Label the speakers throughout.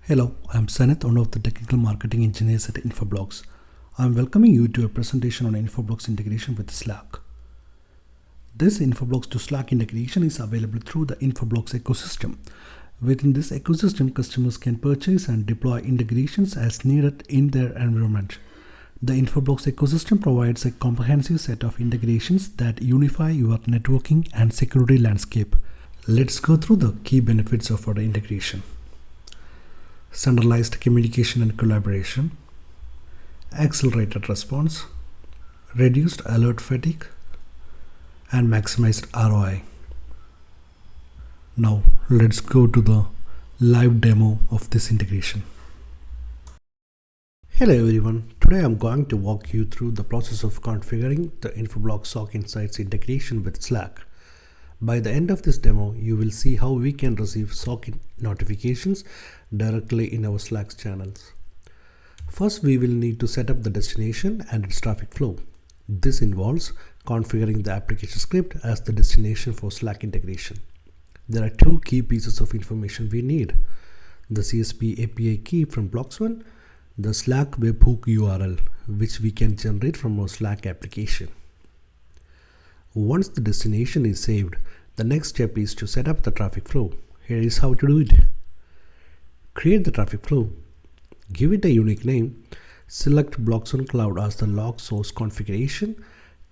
Speaker 1: Hello, I'm Saneth, one of the technical marketing engineers at Infoblox. I'm welcoming you to a presentation on Infoblox integration with Slack. This Infoblox to Slack integration is available through the Infoblox ecosystem. Within this ecosystem, customers can purchase and deploy integrations as needed in their environment. The Infoblox ecosystem provides a comprehensive set of integrations that unify your networking and security landscape. Let's go through the key benefits of our integration. Centralized communication and collaboration, accelerated response, reduced alert fatigue, and maximized ROI. Now let's go to the live demo of this integration. Hello everyone, today I'm going to walk you through the process of configuring the Infoblox SOC Insights integration with Slack. By the end of this demo, you will see how we can receive SOC notifications directly in our Slack channels. First, we will need to set up the destination and its traffic flow. This involves configuring the application script as the destination for Slack integration. There are two key pieces of information we need: the CSP API key from Blox1, the Slack webhook URL, which we can generate from our Slack application. Once the destination is saved, the next step is to set up the traffic flow. Here is how to do it. Create the traffic flow, give it a unique name, select Blox1 Cloud as the log source configuration,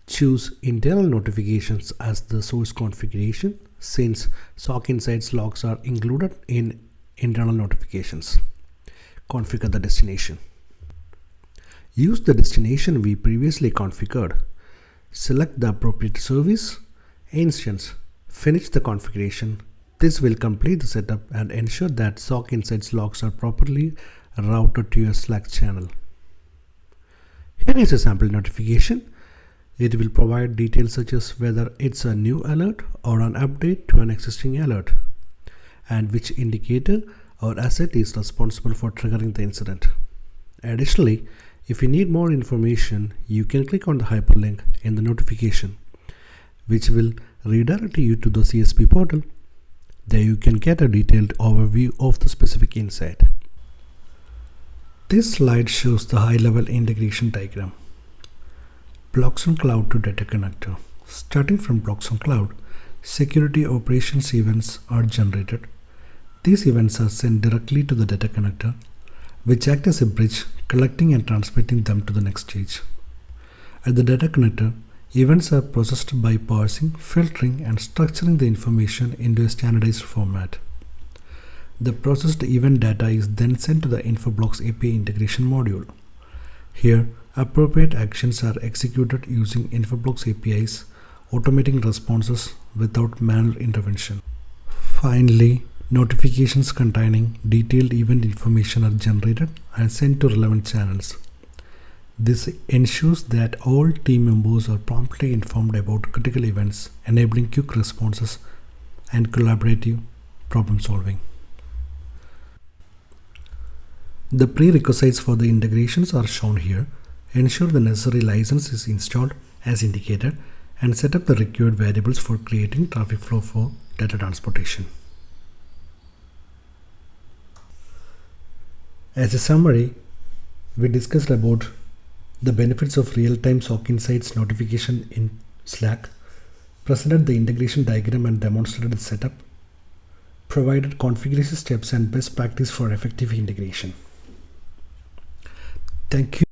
Speaker 1: choose internal notifications as the source configuration since SOC Insights logs are included in internal notifications. Configure the destination. Use the destination we previously configured. Select the appropriate service instance. Finish the configuration. This will complete the setup and ensure that SOC Insights logs are properly routed to your Slack channel. Here is a sample notification. It will provide details such as whether it's a new alert or an update to an existing alert, and which indicator or asset is responsible for triggering the incident. Additionally, if you need more information, you can click on the hyperlink in the notification, which will redirect you to the CSP portal. There you can get a detailed overview of the specific insight. This slide shows the high-level integration diagram. Blox1 Cloud to Data Connector. Starting from Blox1 Cloud, security operations events are generated. These events are sent directly to the data connector, which act as a bridge, collecting and transmitting them to the next stage. At the data connector, events are processed by parsing, filtering, and structuring the information into a standardized format. The processed event data is then sent to the Infoblox API integration module. Here, appropriate actions are executed using Infoblox APIs, automating responses without manual intervention. Finally, notifications containing detailed event information are generated and sent to relevant channels. This ensures that all team members are promptly informed about critical events, enabling quick responses and collaborative problem solving. The prerequisites for the integrations are shown here. Ensure the necessary license is installed as indicated and set up the required variables for creating traffic flow for data transportation. As a summary, we discussed about the benefits of real-time SOC Insights notification in Slack, presented the integration diagram and demonstrated the setup, provided configuration steps and best practice for effective integration. Thank you.